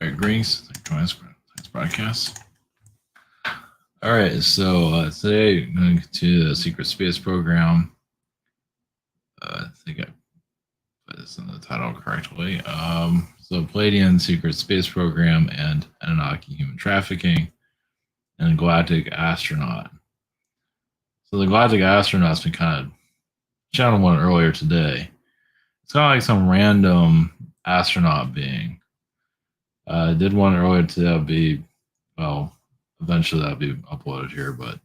All right, greetings. Thanks for this broadcast. All right, so today I'm going to continue the secret space program. I think I put this in the title correctly. So Pleiadian secret space program and Anunnaki human trafficking and Galactic Astronaut. So the Galactic Astronaut's been kind of channeled one earlier today. It's kind of like some random astronaut being. I did one earlier today. That'll be, well, eventually that'll be uploaded here, but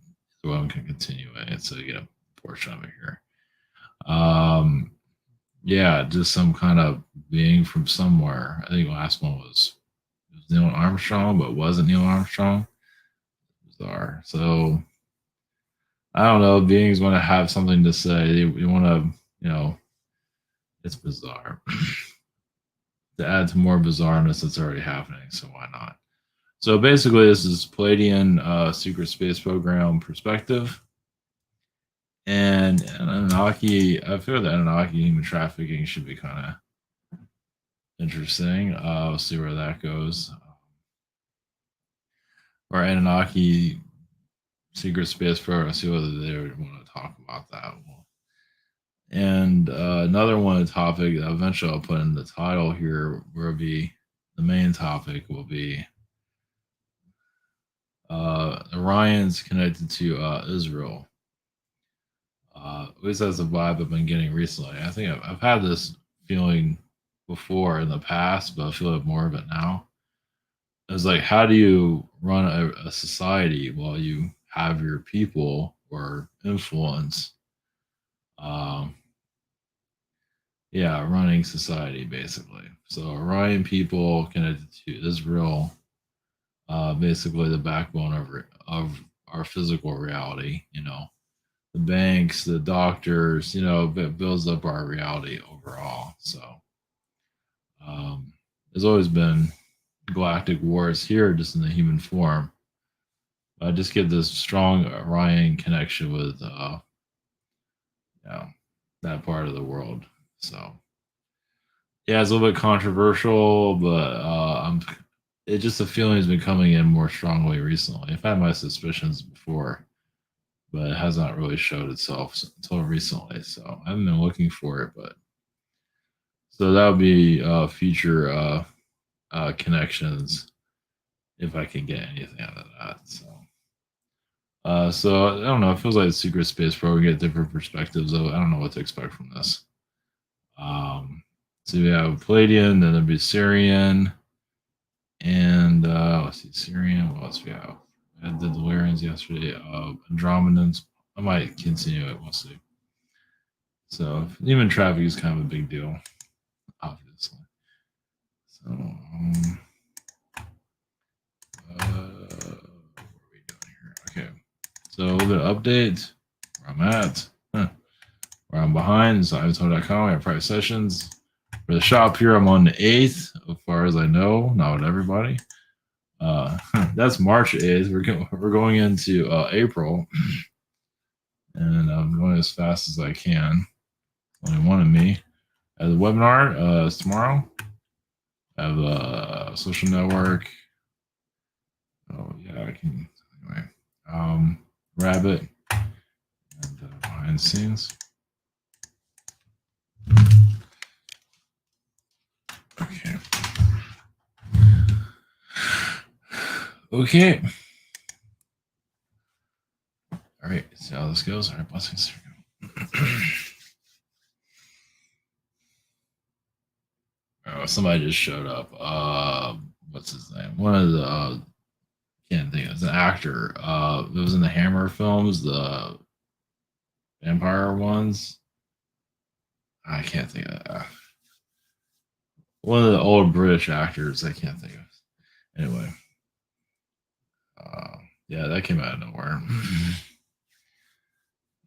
so one can continue it. So you get a portion of it here. Yeah, just some kind of being from somewhere. I think the last one was Neil Armstrong, but it wasn't Neil Armstrong. Bizarre. So I don't know. Beings want to have something to say. They want to, it's bizarre. To add to more bizarreness that's already happening, so why not? So basically, this is Pleiadian secret space program perspective. And Anunnaki, I feel that Anunnaki human trafficking should be kind of interesting. We'll see where that goes. Or Anunnaki secret space program, see whether they would want to talk about that. And another one topic that eventually I'll put in the title here will be the main topic will be Orion's connected to Israel. At least that's the vibe I've been getting recently. I think I've had this feeling before in the past, but I feel like more of it now. It's like, how do you run a society while you have your people or influence? Running society basically. So Orion people connected to Israel, basically the backbone of our physical reality. The banks, the doctors, it builds up our reality overall. So there's always been galactic wars here, just in the human form. I just get this strong Orion connection with, that part of the world. So yeah, it's a little bit controversial, but it just the feeling has been coming in more strongly recently. I've had my suspicions before, but it has not really showed itself until recently. So I haven't been looking for it, but so that would be future connections if I can get anything out of that. So I don't know. It feels like a secret space program. We get different perspectives. I don't know what to expect from this. So we have Pleiadian, then there'd be Syrian, and let's see, Syrian. What else we have? I did the Lyrians yesterday. Andromedans. I might continue it. We'll see. So human trafficking is kind of a big deal, obviously. So what are we doing here? Okay. So a little bit of update where I'm at, where I'm behind. So ivato.com. I have private sessions. For the shop here, I'm on the 8th, as far as I know, not with everybody. That's March 8th. We're going into April, and I'm going as fast as I can. Only one of me. I have the webinar tomorrow. I have a social network. Oh yeah, I can anyway. Rabbit and behind the scenes. Okay. Okay. All right. See how this goes. All right. Blessings. Oh, somebody just showed up. What's his name? One of the can't think of it. It's an actor. It was in the Hammer films, the vampire ones. I can't think of that. One of the old British actors. I can't think of. Anyway. Yeah, that came out of nowhere.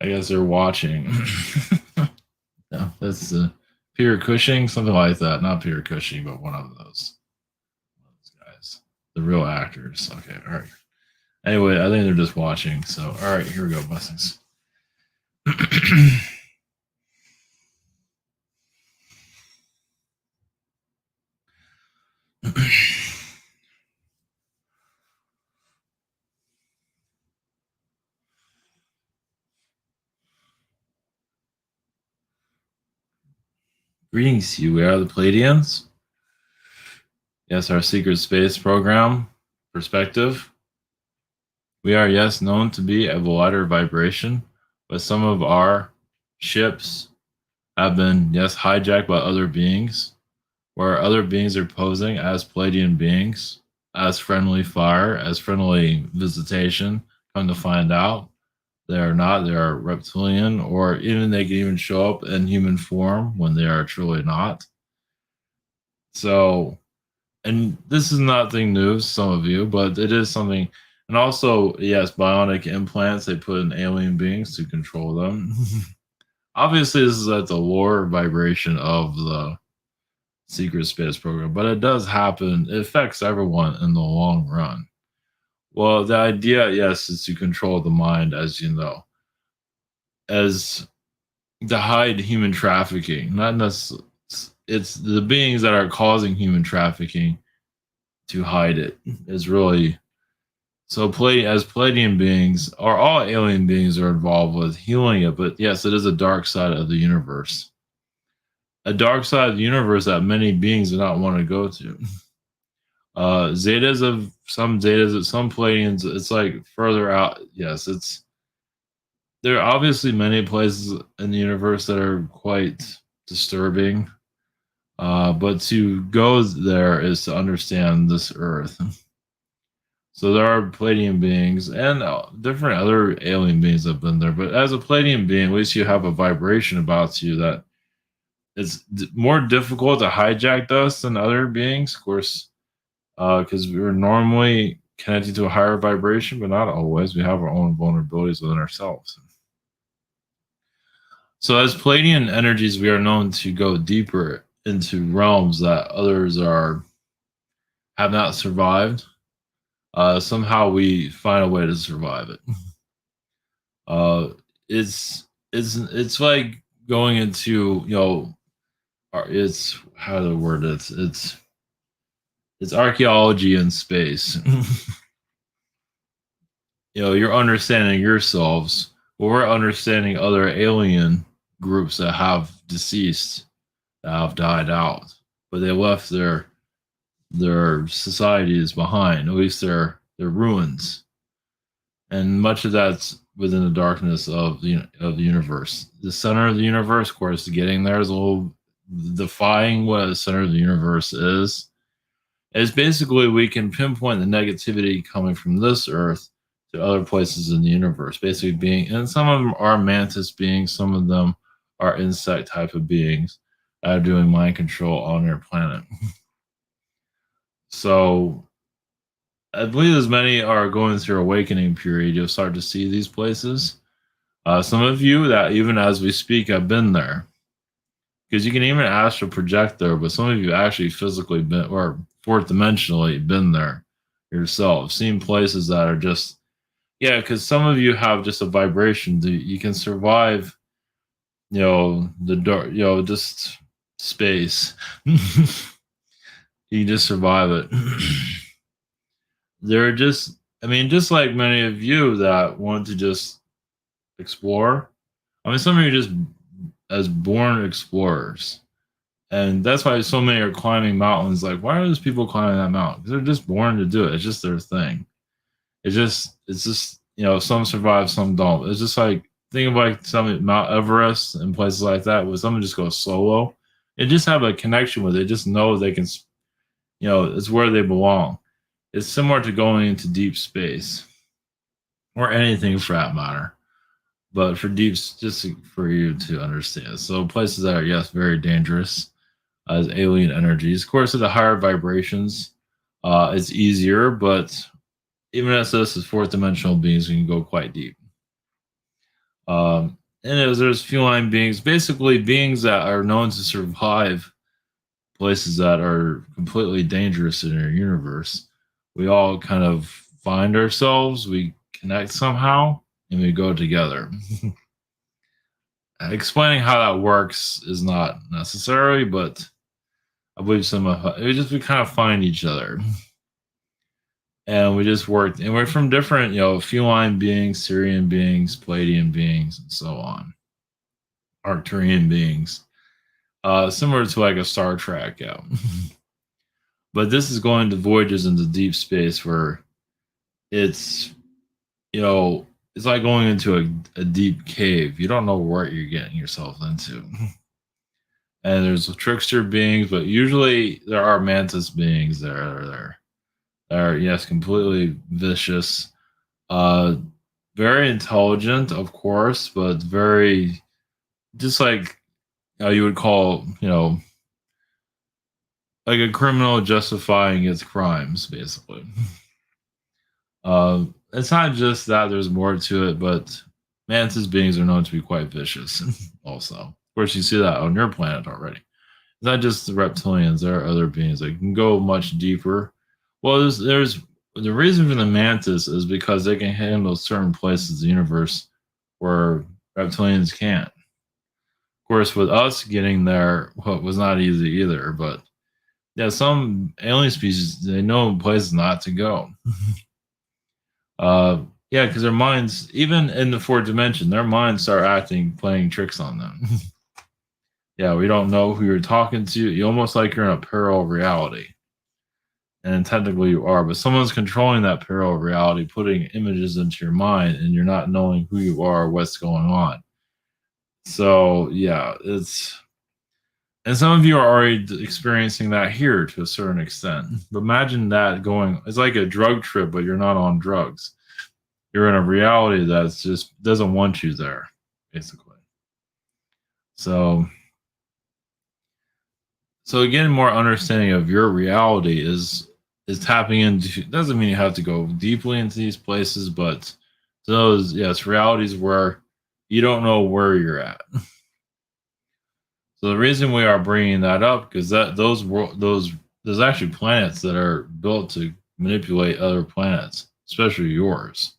I guess they're watching. No, that's Peter Cushing, something like that. Not Peter Cushing, but one of those guys, the real actors. Okay, all right. Anyway, I think they're just watching. So, all right, here we go. Blessings. Greetings to you. We are the Pleiadians. Yes, our secret space program perspective. We are, yes, known to be of a lighter vibration, but some of our ships have been, yes, hijacked by other beings, where other beings are posing as Pleiadian beings, as friendly fire, as friendly visitation. Come to find out, they are not. They are reptilian, or even they can even show up in human form when they are truly not. So, and this is nothing new to some of you, but it is something. And also, yes, bionic implants they put in alien beings to control them. Obviously, this is at the lower vibration of the secret space program, but it does happen. It affects everyone in the long run. Well, the idea, yes, is to control the mind, as you know, as to hide human trafficking. Not necessarily, it's the beings that are causing human trafficking to hide it. Is really so. As Pleiadian beings, or all alien beings, are involved with healing it. But yes, it is a dark side of the universe. A dark side of the universe that many beings do not want to go to. Zetas of some Pleiadians, it's like further out. Yes, it's there are obviously many places in the universe that are quite disturbing. But to go there is to understand this Earth. So there are Pleiadian beings and different other alien beings have been there. But as a Pleiadian being, at least you have a vibration about you that it's more difficult to hijack us than other beings, of course, because we're normally connected to a higher vibration, but not always. We have our own vulnerabilities within ourselves. So as Pleiadian energies, we are known to go deeper into realms that others are have not survived. Somehow we find a way to survive it. Uh, it's like going into it's how to word it. It's archaeology in space. You're understanding yourselves, or we're understanding other alien groups that have deceased, that have died out, but they left their societies behind, at least their ruins, and much of that's within the darkness of the universe. The center of the universe, of course, getting there is a little defying what the center of the universe is. Is basically we can pinpoint the negativity coming from this Earth to other places in the universe. Basically, and some of them are mantis beings, some of them are insect type of beings that are doing mind control on their planet. So I believe as many are going through awakening period, you'll start to see these places. Some of you that even as we speak have been there, because you can even astral project there, but some of you actually physically been or fourth dimensionally been there yourself, seen places that are just because some of you have just a vibration that you can survive, the dark, just space. You can just survive it. They're just, I mean, just like many of you that want to just explore. I mean, some of you are just as born explorers. And that's why so many are climbing mountains. Like, why are those people climbing that mountain? Because they're just born to do it. It's just their thing. It's just, some survive, some don't. It's just like, think of like some Mount Everest and places like that where someone just goes solo. They just have a connection with it. Just know they can, it's where they belong. It's similar to going into deep space or anything for that matter. But for deep, just for you to understand. So places that are, yes, very dangerous as alien energies. Of course, at the higher vibrations, it's easier, but even as this is fourth dimensional beings, we can go quite deep. And there's feline beings, basically beings that are known to survive places that are completely dangerous in our universe. We all kind of find ourselves, we connect somehow, and we go together. Explaining how that works is not necessary, but I believe we kind of find each other. And we just worked, and we're from different, feline beings, Syrian beings, Pleiadian beings, and so on. Arcturian beings. Similar to like a Star Trek, yeah. But this is going to voyages into deep space where it's, you know, it's like going into a deep cave. You don't know what you're getting yourself into. And there's trickster beings, but usually there are mantis beings that are there. That are, yes, completely vicious. Uh, Very intelligent, of course, but very just like you would call, like a criminal justifying its crimes, basically. It's not just that; there's more to it, but mantis beings are known to be quite vicious. Also, of course, you see that on your planet already. It's not just the reptilians; there are other beings that can go much deeper. Well, there's the reason for the mantis is because they can handle certain places in the universe where reptilians can't. Of course, with us getting there, well, it was not easy either. But yeah, some alien species they know places not to go. Yeah, because their minds, even in the fourth dimension, their minds start acting, playing tricks on them. Yeah, we don't know who you're talking to. You almost like you're in a parallel reality, and technically you are, but someone's controlling that parallel reality, putting images into your mind, and you're not knowing who you are, what's going on. So yeah, it's and some of you are already experiencing that here to a certain extent. But imagine that going, it's like a drug trip, but you're not on drugs. You're in a reality that's just doesn't want you there, basically. So, so getting more understanding of your reality is tapping into. Doesn't mean you have to go deeply into these places, but those yes realities where you don't know where you're at. So the reason we are bringing that up because that those there's actually planets that are built to manipulate other planets, especially yours.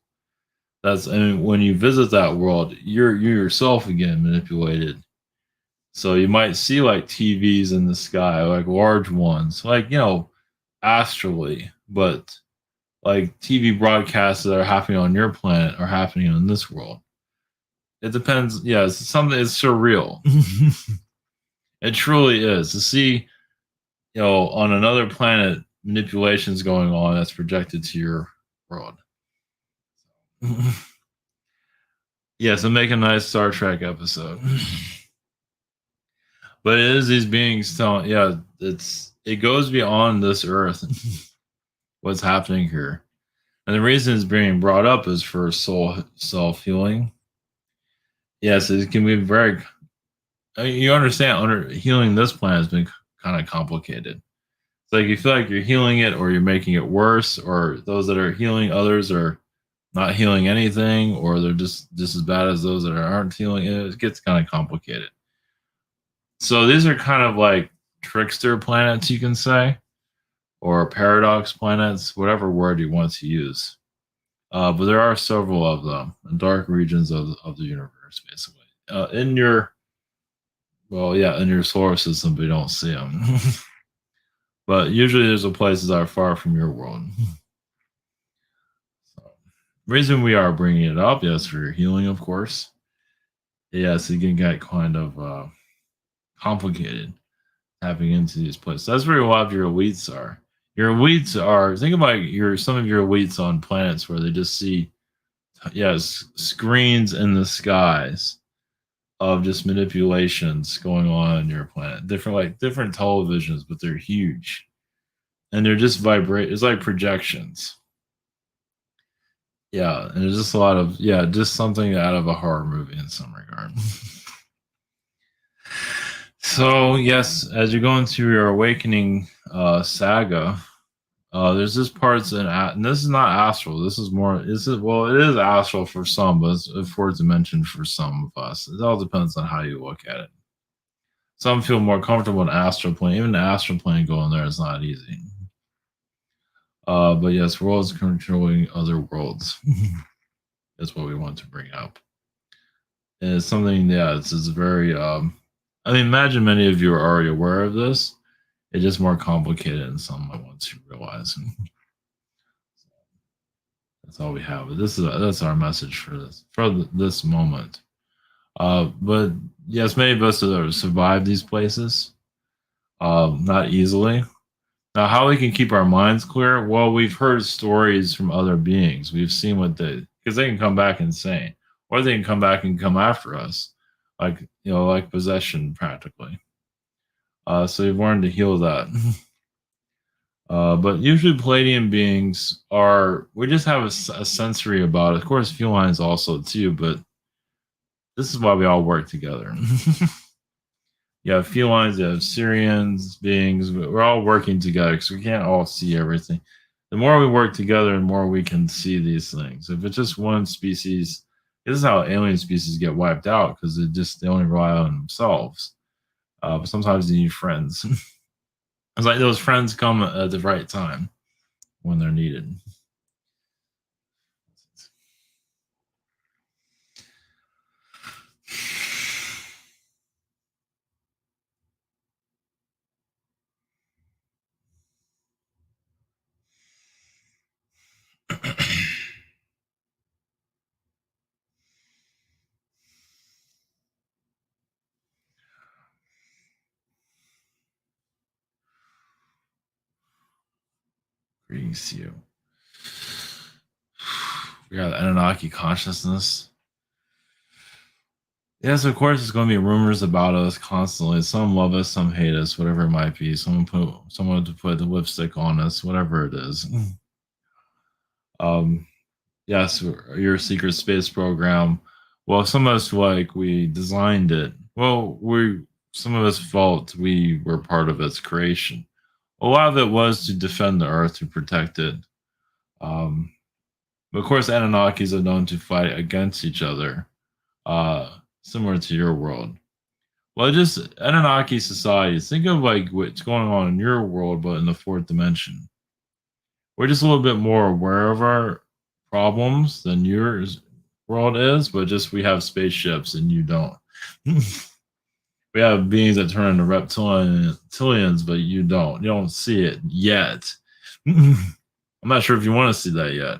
That's and when you visit that world, you yourself again manipulated. So you might see like TVs in the sky, like large ones, like astrally, but like TV broadcasts that are happening on your planet are happening on this world. It depends. Yeah, it's something. It's surreal. It truly is to see on another planet, manipulations going on that's projected to your world. Yeah, so make a nice Star Trek episode. But it is these beings telling, yeah, it goes beyond this Earth. What's happening here, and the reason it's being brought up is for soul self healing. Yes, it can be very. I mean, you understand, under healing this planet has been kind of complicated. It's like you feel like you're healing it, or you're making it worse, or those that are healing others are not healing anything, or they're just as bad as those that aren't healing it. It gets kind of complicated. So these are kind of like trickster planets, you can say, or paradox planets, whatever word you want to use. But there are several of them in dark regions of the universe, basically. In your well, yeah, in your solar system, but you don't see them. But usually, there's a places that are far from your world. So, reason we are bringing it up, yes, for your healing, of course. Yes, it can get kind of complicated tapping into these places. That's where a lot of your elites are. Your elites are think about your some of your elites on planets where they just see yes screens in the skies of just manipulations going on your planet. Different televisions, but they're huge. And they're just vibrate it's like projections. Yeah, and there's just a lot of just something out of a horror movie in some regard. So yes, as you go into your awakening saga, there's this parts and this is not astral. This is more. This is well, it is astral for some, but it's a fourth dimension for some of us. It all depends on how you look at it. Some feel more comfortable in astral plane. Even the astral plane going there is not easy. But yes, worlds controlling other worlds. That's what we want to bring up. And it's something, yeah, it's very. I mean, imagine many of you are already aware of this. It's just more complicated than some might want to realize. That's all we have. This is that's our message for this moment. But yes, many of us have survived these places, not easily. Now, how we can keep our minds clear? Well, we've heard stories from other beings. We've seen what because they can come back insane, or they can come back and come after us, like like possession, practically. So we've learned to heal that. But usually, Palladian beings are we just have a sensory about it. Of course, felines also too, but this is why we all work together. You have felines, you have Syrians, beings. We're all working together because we can't all see everything. The more we work together, the more we can see these things. If it's just one species, this is how alien species get wiped out because they only rely on themselves. But sometimes they need friends. It's like those friends come at the right time when they're needed. Greetings to you. We got Anunnaki consciousness. Yes, of course, there's going to be rumors about us constantly. Some love us, some hate us, whatever it might be. Someone to put the lipstick on us, whatever it is. Um, yes, your secret space program. Well, some of us like we designed it. Well, some of us felt we were part of its creation. A lot of it was to defend the Earth, to protect it. Um, but of course, Anunnakis are known to fight against each other, similar to your world. Well, just Anunnaki societies. Think of like what's going on in your world, but in the fourth dimension. We're just a little bit more aware of our problems than yours world is, but just we have spaceships and you don't. We have beings that turn into reptilians, but you don't. You don't see it yet. I'm not sure if you want to see that yet.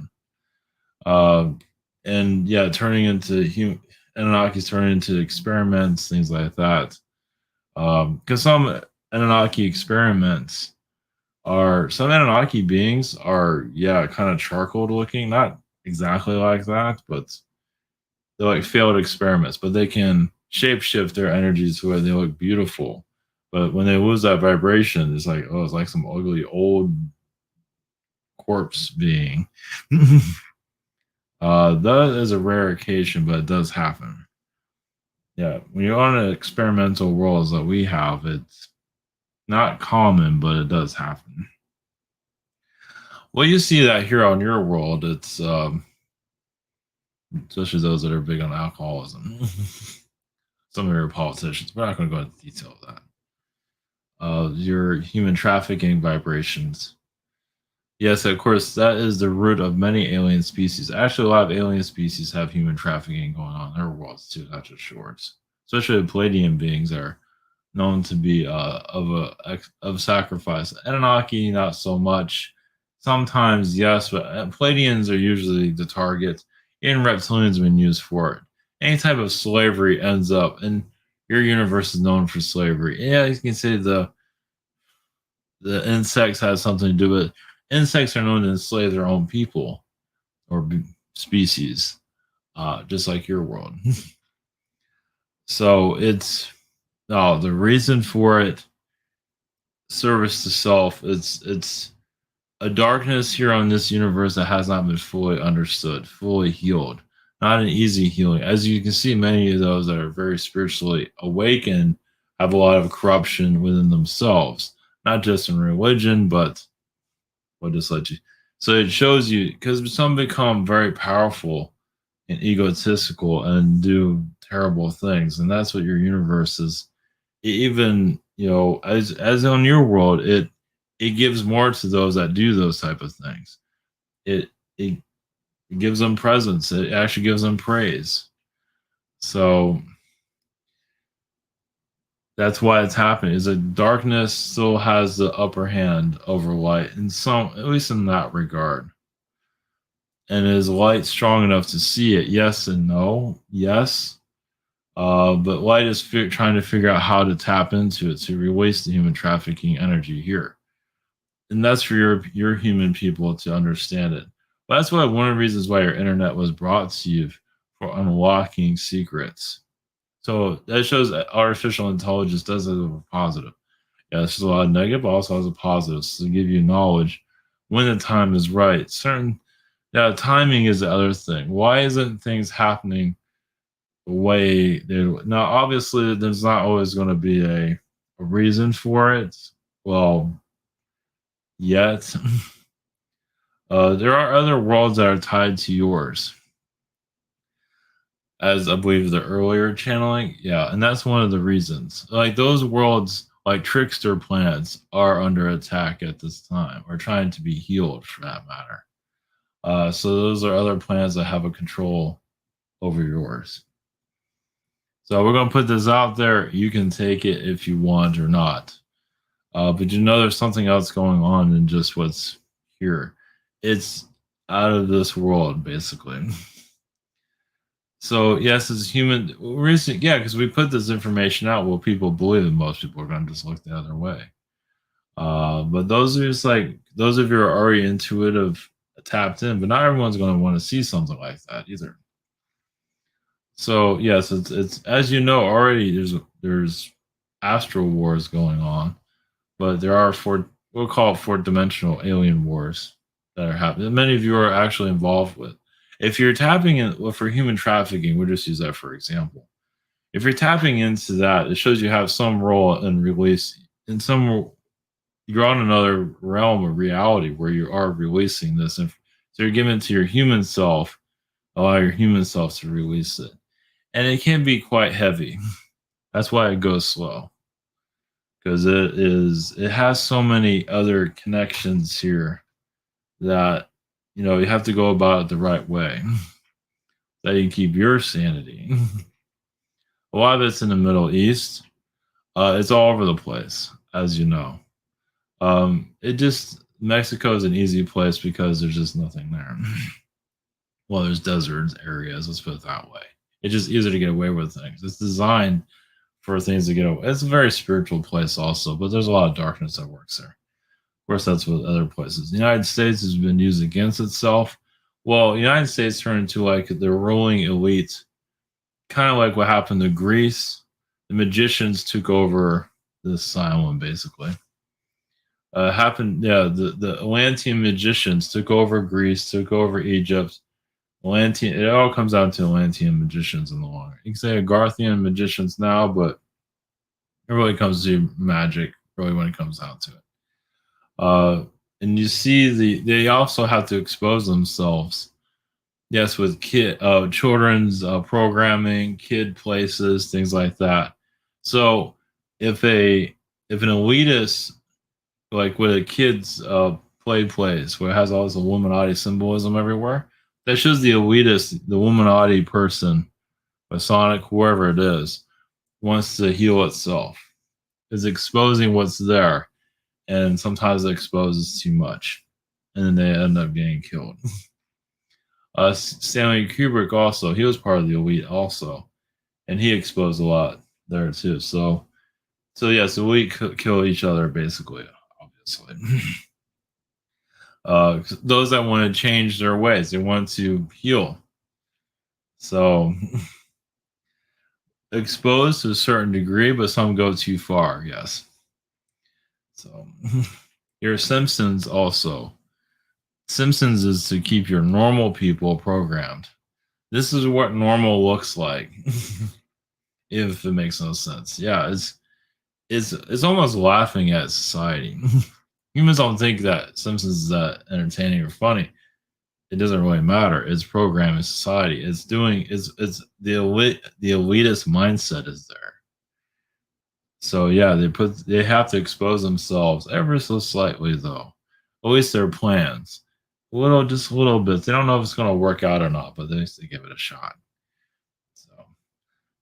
And yeah, turning into Anunnakis turning into experiments, things like that. Because some Anunnaki experiments some Anunnaki beings are kind of charcoal looking, not exactly like that, but they're like failed experiments, but they can shapeshift their energies to where they look beautiful. But when they lose that vibration, it's like some ugly old corpse being. That is a rare occasion, but it does happen. Yeah, when you're on an experimental worlds that we have, it's not common, but it does happen. Well, you see that here on your world. It's especially those that are big on alcoholism. Some of your politicians. We're not going to go into detail of that. Your human trafficking vibrations. Yes, of course, that is the root of many alien species. Actually, a lot of alien species have human trafficking going on in their worlds too, not just shores. Especially the Palladian beings are known to be of sacrifice. Anunnaki, not so much. Sometimes, yes, but Palladians are usually the target, and reptilians have been used for it. Any type of slavery ends up, and your universe is known for slavery. Yeah, you can say the insects has something to do with it. Insects are known to enslave their own people or species, just like your world. So it's the reason for it, service to self. It's a darkness here on this universe that has not been fully understood, fully healed. Not an easy healing. As you can see, many of those that are very spiritually awakened have a lot of corruption within themselves, not just in religion, but what just let you. So it shows you because some become very powerful and egotistical and do terrible things, and that's what your universe is. Even as on your world, it gives more to those that do those type of things. It gives them presence. It actually gives them praise. So that's why it's happening. Is that darkness still has the upper hand over light in some, at least in that regard. And is light strong enough to see it? Yes and no. Yes, But light is trying to figure out how to tap into it to release the human trafficking energy here, and that's for your human people to understand it. But that's why one of the reasons why your internet was brought to you, for unlocking secrets. So that shows that artificial intelligence does have a positive. Yeah, there's a lot of negative, but also has a positive to give you knowledge when the time is right. Yeah, timing is the other thing. Why isn't things happening the way they now? Obviously, there's not always going to be a reason for it. Well, yet. There are other worlds that are tied to yours, as I believe the earlier channeling. Yeah, and that's one of the reasons. Like those worlds, like trickster planets, are under attack at this time, or trying to be healed for that matter. So those are other planets that have a control over yours. So we're gonna put this out there. You can take it if you want or not. But you know there's something else going on than just what's here. It's out of this world, basically. So yes, as human, yeah, because we put this information out. Well, people believe it. Most people are going to just look the other way. But those are just like those of you who are already intuitive, tapped in. But not everyone's going to want to see something like that either. So yes, it's as you know already. There's astral wars going on, but there are we'll call it fourth dimensional alien wars that are happening. That many of you are actually involved with. If you're tapping in, well, for human trafficking, we'll just use that for example. If you're tapping into that, it shows you have some role in release. In some, you're on another realm of reality where you are releasing this, and so you're giving it to your human self. Allow your human self to release it, and it can be quite heavy. That's why it goes slow, because it has so many other connections here that you have to go about it the right way that you keep your sanity. A lot of it's in the Middle East. It's all over the place, as you know. It just Mexico is an easy place because there's just nothing there. Well, there's desert areas. Let's put it that way. It's just easier to get away with things. It's designed for things to get away. It's a very spiritual place, also, but there's a lot of darkness that works there. Of course, that's with other places. The United States has been used against itself. Well, the United States turned into like the ruling elite, kind of like what happened to Greece. The magicians took over the asylum, basically. Happened, yeah. The Atlantean magicians took over Greece, took over Egypt. Atlantean, it all comes down to Atlantean magicians in the long run. You can say Agarthian magicians now, but it really comes to magic, really, when it comes down to it. And you see they also have to expose themselves. Yes, with children's programming, kid places, things like that. So if an elitist, like with a kid's play place where it has all this Illuminati symbolism everywhere, that shows the elitist, the Illuminati person, Masonic, whoever it is, wants to heal itself, is exposing what's there, and sometimes it exposes too much, and then they end up getting killed. Stanley Kubrick also, he was part of the elite also, and he exposed a lot there too. So yes, the elite kill each other basically, obviously. Those that want to change their ways, they want to heal. So exposed to a certain degree, but some go too far. Yes. So your Simpsons also. Simpsons is to keep your normal people programmed. This is what normal looks like. If it makes no sense. Yeah, it's almost laughing at society. Humans don't think that Simpsons is that entertaining or funny. It doesn't really matter. It's programming society. It's the elitist mindset is there. So yeah, they have to expose themselves ever so slightly though. At least their plans. Just a little bit. They don't know if it's gonna work out or not, but they give it a shot. So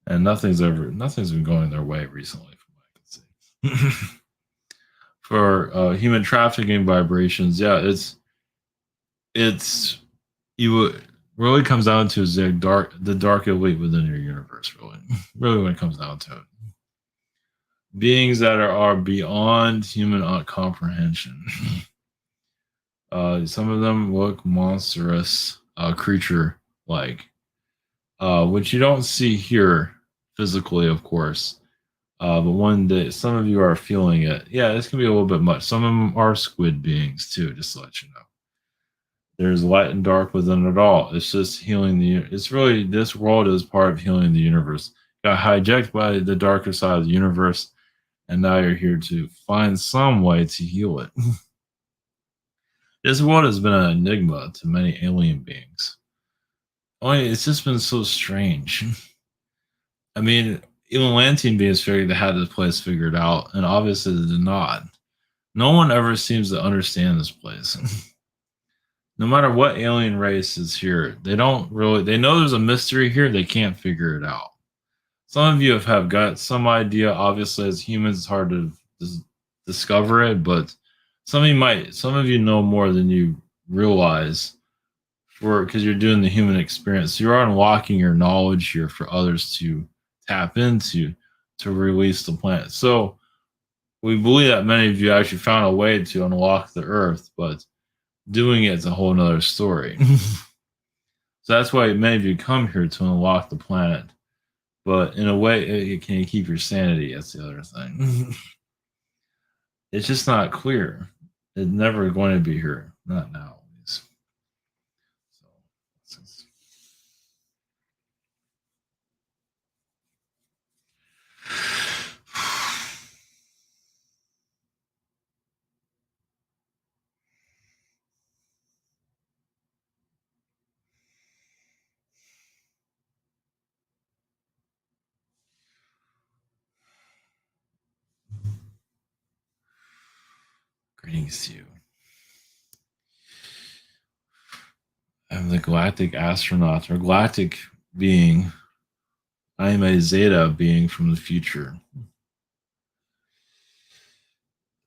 and nothing's been going their way recently from what I can see. For human trafficking vibrations, yeah, it's you really comes down to is the dark elite within your universe, really. Really when it comes down to it. Beings that are beyond human comprehension. Some of them look monstrous, creature like, which you don't see here physically, of course. But one day, some of you are feeling it. Yeah, this can be a little bit much. Some of them are squid beings too, just to let you know. There's light and dark within it all. It's just healing it's really, this world is part of healing the universe. Got hijacked by the darker side of the universe, and now you're here to find some way to heal it. This world has been an enigma to many alien beings. Only it's just been so strange. I mean, even Atlantean beings figured they had this place figured out, and obviously they did not. No one ever seems to understand this place. No matter what alien race is here, they don't really, they know there's a mystery here, they can't figure it out. Some of you have got some idea. Obviously, as humans, it's hard to discover it, but some of you know more than you realize, for because you're doing the human experience. You are unlocking your knowledge here for others to tap into to release the planet. So we believe that many of you actually found a way to unlock the Earth, but doing it's a whole nother story. So that's why many of you come here to unlock the planet. But in a way, it can keep your sanity. That's the other thing. It's just not clear. It's never going to be here. Not now, at least. So, greetings to you. I'm the Galactic Astronaut, or Galactic being. I am a Zeta being from the future.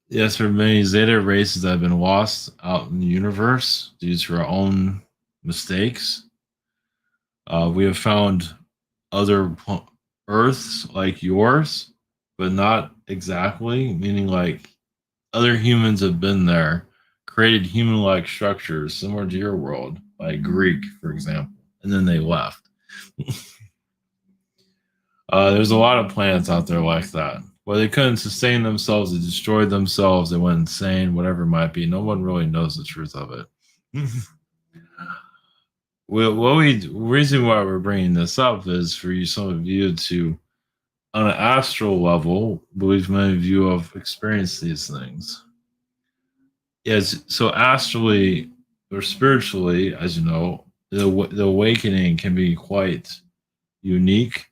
Yes, for many Zeta races that have been lost out in the universe due to our own mistakes, we have found other Earths like yours, but not exactly, meaning like other humans have been there, created human like structures similar to your world, like Greek, for example, and then they left. There's a lot of planets out there like that, where they couldn't sustain themselves, they destroyed themselves, they went insane, whatever it might be. No one really knows the truth of it. Reason why we're bringing this up is for you, some of you to, on an astral level, believe many of you have experienced these things. Yes, so astrally or spiritually, as you know, the awakening can be quite unique.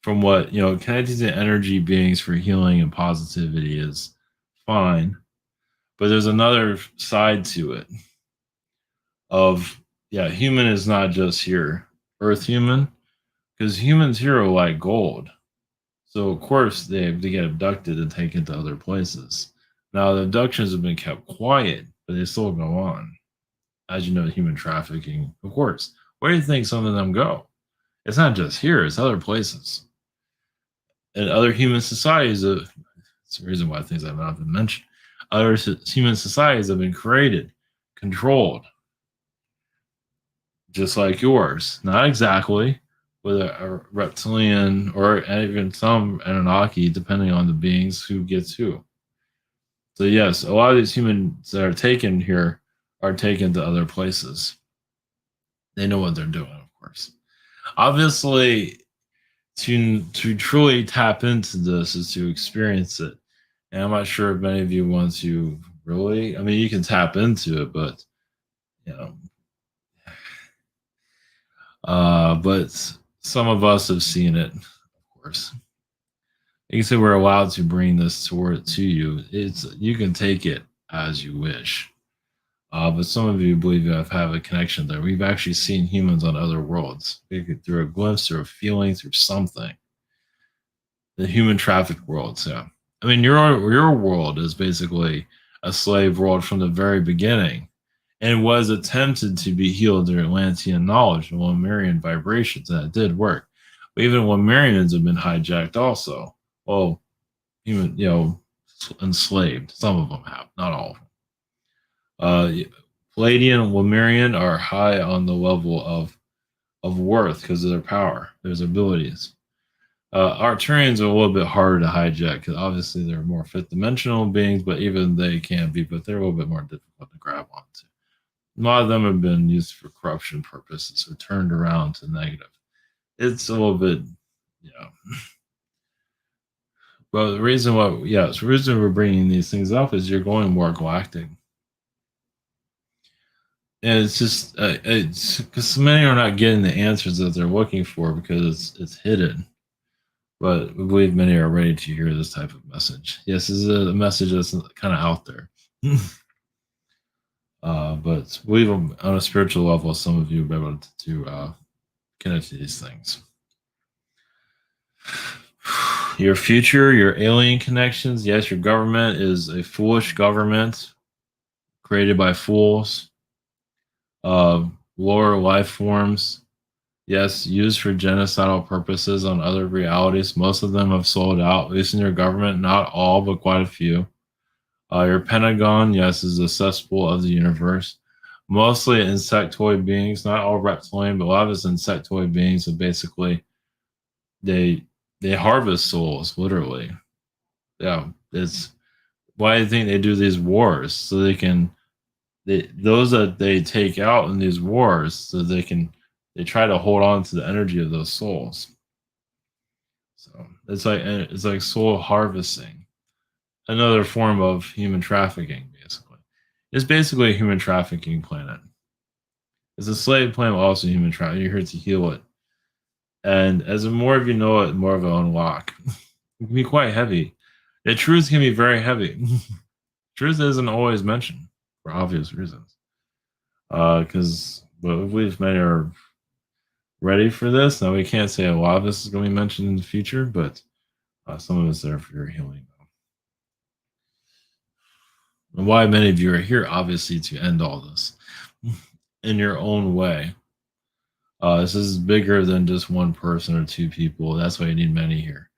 From what connecting to energy beings for healing and positivity is fine, but there's another side to it. Of human is not just here, Earth human, because humans here are like gold. So of course they get abducted and taken to other places. Now the abductions have been kept quiet, but they still go on. As you know, human trafficking, of course. Where do you think some of them go? It's not just here; it's other places. And other human societies, it's the reason why things have not been mentioned. Other human societies have been created, controlled, just like yours. Not exactly, with a reptilian or even some Anunnaki, depending on the beings who gets who. So yes, a lot of these humans that are taken here are taken to other places. They know what they're doing, of course. Obviously, to truly tap into this is to experience it. And I'm not sure if many of you want to really. I mean, you can tap into it, but you know, but some of us have seen it, of course. You can say we're allowed to bring this toward to you. You can take it as you wish. But some of you believe you have a connection there. We've actually seen humans on other worlds through a glimpse or a feeling through something. The human traffic world. So, I mean, your world is basically a slave world from the very beginning, and was attempted to be healed through Atlantean knowledge and Lemurian vibrations, and it did work. But even Lemurians have been hijacked also. Well, even, enslaved. Some of them have, not all of them. Pleiadian and Lemurian are high on the level of worth because of their power, their abilities. Arcturians are a little bit harder to hijack because obviously they're more fifth dimensional beings, but even they can be, but they're a little bit more difficult to grab onto. A lot of them have been used for corruption purposes or turned around to negative. It's a little bit, yeah. Well, the reason we're bringing these things up is you're going more galactic. And it's just, it's because many are not getting the answers that they're looking for because it's hidden. But we believe many are ready to hear this type of message. Yes, this is a message that's kind of out there. But believe on a spiritual level, some of you will be able to connect to these things. Your future, your alien connections. Yes, your government is a foolish government created by fools. Lower life forms. Yes, used for genocidal purposes on other realities. Most of them have sold out, at least in your government. Not all, but quite a few. Your Pentagon, yes, is a cesspool of the universe. Mostly insectoid beings, not all reptilian, but a lot of it's insectoid beings. So basically, they harvest souls, literally. Yeah, it's why I think they do these wars so they can those that they take out in these wars so they try to hold on to the energy of those souls. So it's like soul harvesting, another form of human trafficking. Basically, it's basically a human trafficking planet. It's a slave planet, also human trafficking. You're here to heal it, and as the more of you know it, the more of it unlock. It can be quite heavy. The truth can be very heavy. Truth isn't always mentioned for obvious reasons. Because but we believe many are ready for this. Now, we can't say a lot of this is going to be mentioned in the future, but some of it's there for your healing. And why many of you are here, obviously, to end all this in your own way. This is bigger than just one person or two people. That's why you need many here.